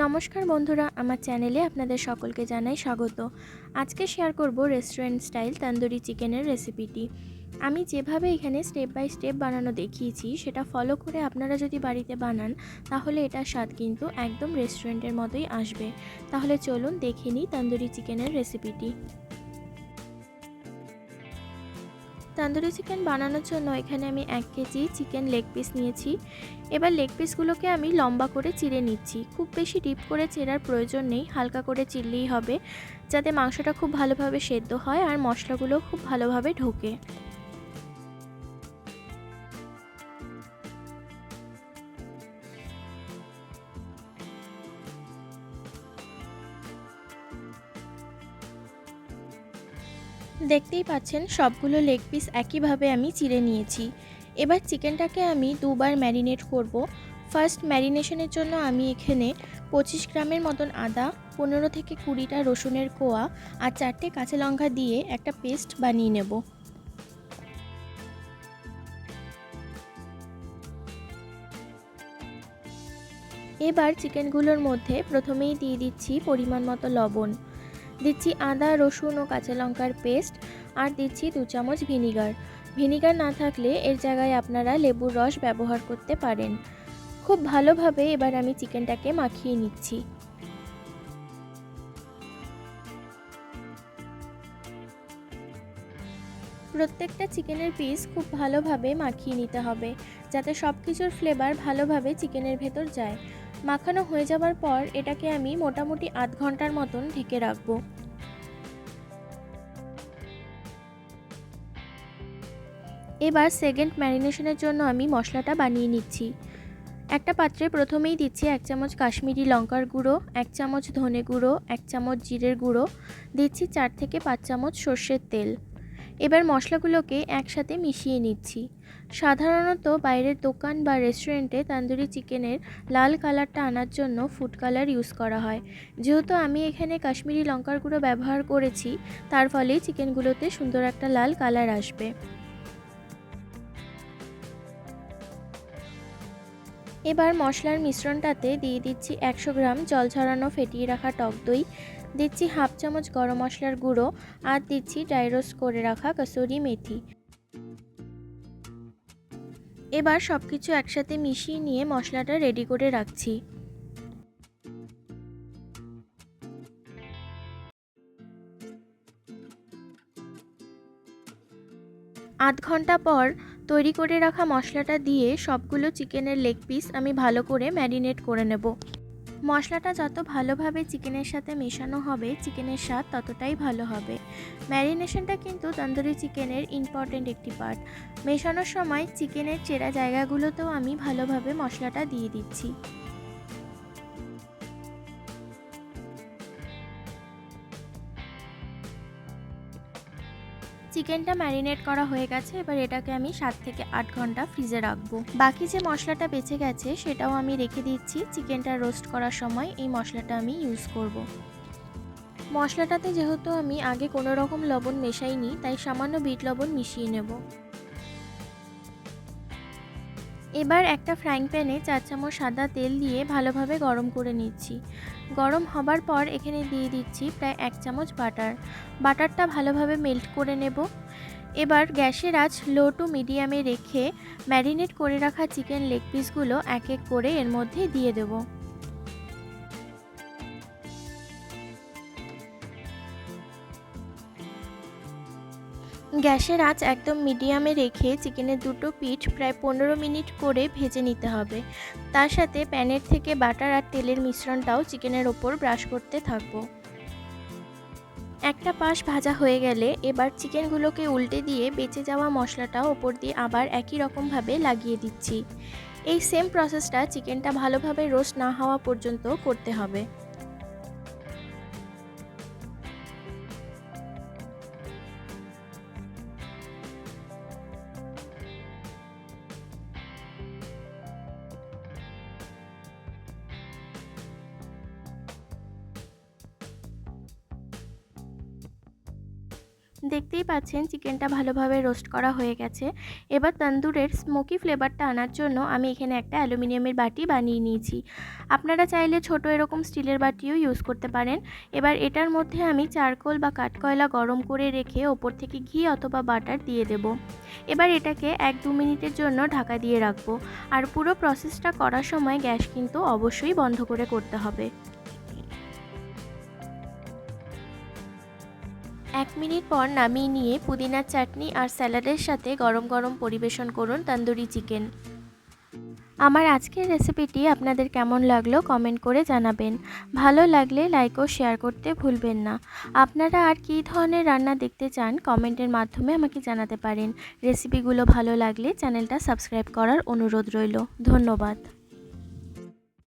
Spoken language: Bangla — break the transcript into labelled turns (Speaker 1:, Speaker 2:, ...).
Speaker 1: নমস্কার বন্ধুরা, আমার চ্যানেলে আপনাদের সকলকে জানাই স্বাগত। আজকে শেয়ার করব রেস্টুরেন্ট স্টাইল তন্দুরি চিকেনের রেসিপিটি। আমি যেভাবে এখানে স্টেপ বাই স্টেপ বানানো দেখিয়েছি সেটা ফলো করে আপনারা যদি বাড়িতে বানান তাহলে এটার স্বাদ কিন্তু একদম রেস্টুরেন্টের মতোই আসবে। তাহলে চলুন দেখে নিই তন্দুরি চিকেনের রেসিপিটি। তন্দুরি চিকেন বানানোর জন্য এখানে আমি 1 কেজি চিকেন লেগ পিস নিয়েছি। এবার লেগ পিসগুলোকে আমি লম্বা করে চিড়ে নিচ্ছি। খুব বেশি ডিপ করে চেরার প্রয়োজন নেই, হালকা করে চিড়লেই হবে, যাতে মাংসটা খুব ভালোভাবে সেদ্ধ হয় আর মশলাগুলো খুব ভালোভাবে ঢোকে। দেখতেই পাচ্ছেন সবগুলো লেগ পিস একইভাবে আমি চিড়ে নিয়েছি। এবার চিকেনটাকে আমি দুবার ম্যারিনেট করব। ফার্স্ট ম্যারিনেশনের জন্য আমি এখানে 25 গ্রামের মতন আদা, 15 থেকে 20টা রসুনের কোয়া আর 4টে কাঁচা লঙ্কা দিয়ে একটা পেস্ট বানিয়ে নেব। এবার চিকেনগুলোর মধ্যে প্রথমেই দিয়ে দিচ্ছি পরিমাণ মতো লবণ, দিচ্ছি আদা রসুন ও কাঁচা লঙ্কার পেস্ট, আর দিচ্ছি 2 চামচ ভিনিগার। ভিনিগার না থাকলে এর জায়গায় আপনারা লেবুর রস ব্যবহার করতে পারেন। খুব ভালোভাবে এবার আমি চিকেনটাকে মাখিয়ে নিচ্ছি। প্রত্যেকটা চিকেনের পিস খুব ভালোভাবে মাখিয়ে নিতে হবে, যাতে সব কিছুর ফ্লেভার ভালোভাবে চিকেনের ভেতর যায়। মাখানো হয়ে যাবার পর এটাকে আমি মোটামুটি আধ ঘন্টার মতন ঢেকে রাখবো। এবার সেকেন্ড ম্যারিনেশনের জন্য আমি মশলাটা বানিয়ে নিচ্ছি। একটা পাত্রে প্রথমেই দিচ্ছি 1 চামচ কাশ্মীরি লঙ্কার গুঁড়ো, 1 চামচ ধনে গুঁড়ো, 1 চামচ জিরের গুঁড়ো, দিচ্ছি 4 থেকে 5 চামচ সর্ষের তেল। এবার মশলাগুলোকে একসাথে মিশিয়ে নিচ্ছি। সাধারণত বাইরের দোকান বা রেস্টুরেন্টে তন্দুরি চিকেনের লাল কালারটা আনার জন্য ফুড কালার ইউজ করা হয়। যেহেতু আমি এখানে কাশ্মীরি লঙ্কার গুঁড়ো ব্যবহার করেছি, তার ফলেই চিকেনগুলোতে সুন্দর একটা লাল কালার আসবে। এবার মশলার মিশ্রণটাতে দিয়ে দিচ্ছি 100 গ্রাম জল ঝরানো ফেটিয়ে রাখা টক দই, দিচ্ছি হাফ চামচ গরম মশলার গুঁড়ো, আর দিচ্ছি ড্রাই রোস্ট করে রাখা কসুরি মেথি। এবার সবকিছু একসাথে মিশিয়ে নিয়ে মশলাটা রেডি করে রাখছি। আধ ঘন্টা পর তৈরি করে রাখা মশলাটা দিয়ে সবগুলো চিকেনের লেগ পিস আমি ভালো করে ম্যারিনেট করে নেব। মশলাটা যত ভালোভাবে চিকেনের সাথে মেশানো হবে চিকেনের স্বাদ ততটাই ভালো হবে। ম্যারিনেশনটা কিন্তু তন্দুরি চিকেনের ইম্পর্ট্যান্ট একটি পার্ট। মেশানোর সময় চিকেনের চেরা জায়গাগুলোতেও আমি ভালোভাবে মশলাটা দিয়ে দিচ্ছি। চিকেনটা ম্যারিনেট করা হয়ে গেছে, এবার এটাকে আমি 7 থেকে 8 ঘন্টা ফ্রিজে রাখবো। বাকি যে মশলাটা বেঁচে গেছে সেটাও আমি রেখে দিচ্ছি। চিকেনটা রোস্ট করার সময় এই মশলাটা আমি ইউজ করব। মশলাটাতে যেহেতু আমি আগে কোনো রকম লবণ মেশাইনি, তাই সামান্য বিট লবণ মিশিয়ে নেব। এবার একটা ফ্রাইং প্যানে 4 চামচ সাদা তেল দিয়ে ভালোভাবে গরম করে নিচ্ছি। গরম হবার পর এখানে দিয়ে দিচ্ছি প্রায় 1 চামচ বাটার। বাটারটা ভালোভাবে মেল্ট করে নেব। এবার গ্যাসের আঁচ লো টু মিডিয়ামে রেখে ম্যারিনেট করে রাখা চিকেন লেগ পিসগুলো এক এক করে এর মধ্যে দিয়ে দেবো। গ্যাসের আঁচ একদম মিডিয়ামে রেখে চিকেনের দুটো পিঠ প্রায় 15 মিনিট করে ভেজে নিতে হবে। তার সাথে প্যানের থেকে বাটার আর তেলের মিশ্রণটাও চিকেনের ওপর ব্রাশ করতে থাকবো। একটা পাশ ভাজা হয়ে গেলে এবার চিকেনগুলোকে উল্টে দিয়ে বেঁচে যাওয়া মশলাটা ওপর দিয়ে আবার একই রকমভাবে লাগিয়ে দিচ্ছি। এই সেম প্রসেসটা চিকেনটা ভালোভাবে রোস্ট না হওয়া পর্যন্ত করতে হবে। দেখতেই পাচ্ছেন চিকেনটা ভালোভাবে রোস্ট করা হয়ে গেছে। এবার তন্দুরের স্মোকি ফ্লেভারটা আনার জন্য আমি এখানে একটা অ্যালুমিনিয়ামের বাটি বানিয়ে নিয়েছি। আপনারা চাইলে ছোট এরকম স্টিলের বাটিও ইউজ করতে পারেন। এবার এটার মধ্যে আমি চারকোল বা কাঠকয়লা গরম করে রেখে ওপর থেকে ঘি অথবা বাটার দিয়ে দেব। এবার এটাকে 1-2 মিনিটের জন্য ঢাকা দিয়ে রাখবো। আর পুরো প্রসেসটা করার সময় গ্যাস কিন্তু অবশ্যই বন্ধ করে করতে হবে। 1 মিনিট পর নামিয়ে নিয়ে পুদিনার চাটনি আর স্যালাডের সাথে গরম গরম পরিবেশন করুন তন্দুরি চিকেন। আমার আজকের রেসিপিটি আপনাদের কেমন লাগলো কমেন্ট করে জানাবেন। ভালো লাগলে লাইক ও শেয়ার করতে ভুলবেন না। আপনারা আর কী ধরনের রান্না দেখতে চান কমেন্টের মাধ্যমে আমাকে জানাতে পারেন। রেসিপিগুলো ভালো লাগলে চ্যানেলটা সাবস্ক্রাইব করার অনুরোধ রইল। ধন্যবাদ।